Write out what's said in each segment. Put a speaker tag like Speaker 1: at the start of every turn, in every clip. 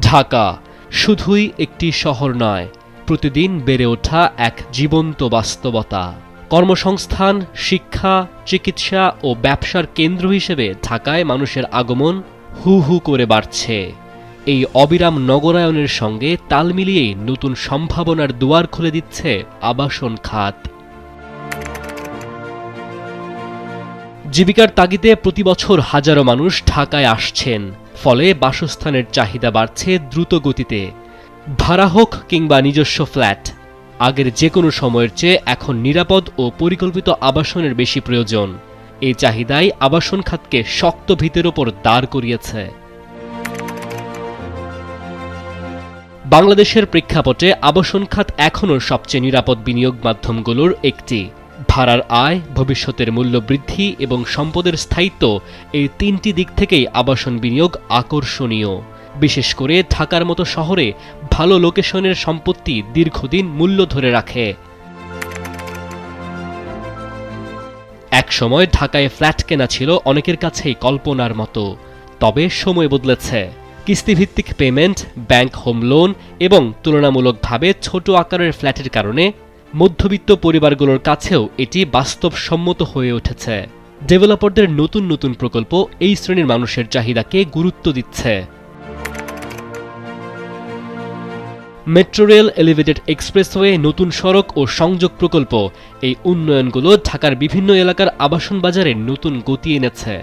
Speaker 1: ঢাকা শুধুই একটি শহর নয়, প্রতিদিন বেড়ে ওঠা এক জীবন্ত বাস্তবতা। কর্মসংস্থান, শিক্ষা, চিকিৎসা ও ব্যবসার কেন্দ্র হিসেবে ঢাকায় মানুষের আগমন হু হু করে বাড়ছে। এই অবিরাম নগরায়নের সঙ্গে তাল মিলিয়েই নতুন সম্ভাবনার দুয়ার খুলে দিচ্ছে আবাসন খাত। জীবিকার তাগিদে প্রতিবছর হাজারো মানুষ ঢাকায় আসছেন, ফলে বাসস্থানের চাহিদা বাড়ছে দ্রুত গতিতে। ভাড়া হোক কিংবা নিজস্ব ফ্ল্যাট, আগের যে কোনো সময়ের চেয়ে এখন নিরাপদ ও পরিকল্পিত আবাসনের বেশি প্রয়োজন। এই চাহিদাই আবাসন খাতকে শক্ত ভিতের ওপর দাঁড় করিয়েছে। বাংলাদেশের প্রেক্ষাপটে আবাসন খাত এখনও সবচেয়ে নিরাপদ বিনিয়োগ মাধ্যমগুলোর একটি। ভাড়ার আয়, ভবিষ্যতের মূল্য বৃদ্ধি এবং সম্পদের স্থায়িত্ব, এই তিনটি দিক থেকেই আবাসন বিনিয়োগ আকর্ষণীয়। বিশেষ করে ঢাকার মতো শহরে ভালো লোকেশনের সম্পত্তি দীর্ঘদিন মূল্য ধরে রাখে। একসময় ঢাকায় ফ্ল্যাট কেনা ছিল অনেকের কাছেই কল্পনার মতো, তবে সময় বদলেছে। কিস্তিভিত্তিক পেমেন্ট, ব্যাংক হোম লোন এবং তুলনামূলকভাবে ছোট আকারের ফ্ল্যাটের কারণে মধ্যবিত্ত পরিবারগুলোর কাছেও এটি বাস্তবসম্মত হয়ে উঠেছে। ডেভেলপারদের নতুন নতুন প্রকল্প এই শ্রেণীর মানুষের চাহিদাকে গুরুত্ব দিচ্ছে। মেট্রো রেল, এলিভেটেড এক্সপ্রেসওয়ে, নতুন সড়ক ও সংযোগ প্রকল্প, এই উন্নয়নগুলো ঢাকার বিভিন্ন এলাকার আবাসন বাজারে নতুন গতি এনেছে।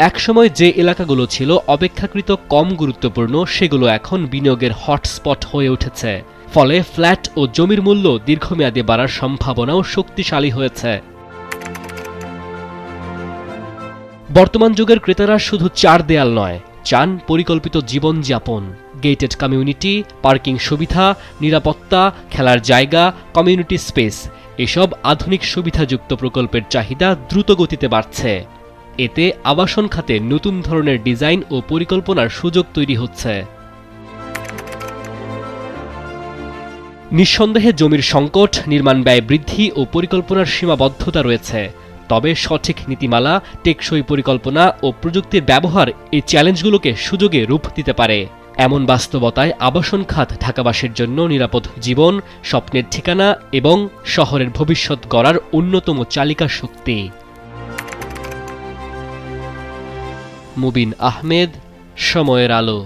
Speaker 1: একসময় যে এলাকাগুলো ছিল অপেক্ষাকৃত কম গুরুত্বপূর্ণ, সেগুলো এখন বিনিয়োগের হটস্পট হয়ে উঠেছে। ফলে ফ্ল্যাট ও জমির মূল্য দীর্ঘমেয়াদে বাড়ার সম্ভাবনাও শক্তিশালী হয়েছে। বর্তমান যুগের ক্রেতারা শুধু চার দেয়াল নয়, চান পরিকল্পিত জীবনযাপন। গেটেড কমিউনিটি, পার্কিং সুবিধা, নিরাপত্তা, খেলার জায়গা, কমিউনিটি স্পেস, এসব আধুনিক সুবিধাযুক্ত প্রকল্পের চাহিদা দ্রুত গতিতে বাড়ছে। এতে আবাসন খাতে নতুন ধরনের ডিজাইন ও পরিকল্পনার সুযোগ তৈরি হচ্ছে। নিঃসন্দেহে জমির সংকট, নির্মাণ ব্যয় বৃদ্ধি ও পরিকল্পনার সীমাবদ্ধতা রয়েছে। তবে সঠিক নীতিমালা, টেকসই পরিকল্পনা ও প্রযুক্তির ব্যবহার এই চ্যালেঞ্জগুলোকে সুযোগে রূপ দিতে পারে। এমন বাস্তবতায় আবাসন খাত ঢাকাবাসীর জন্য নিরাপদ জীবন, স্বপ্নের ঠিকানা এবং শহরের ভবিষ্যৎ গড়ার অন্যতম চালিকা শক্তি। মুবিন আহমেদ, সময়ের আলো।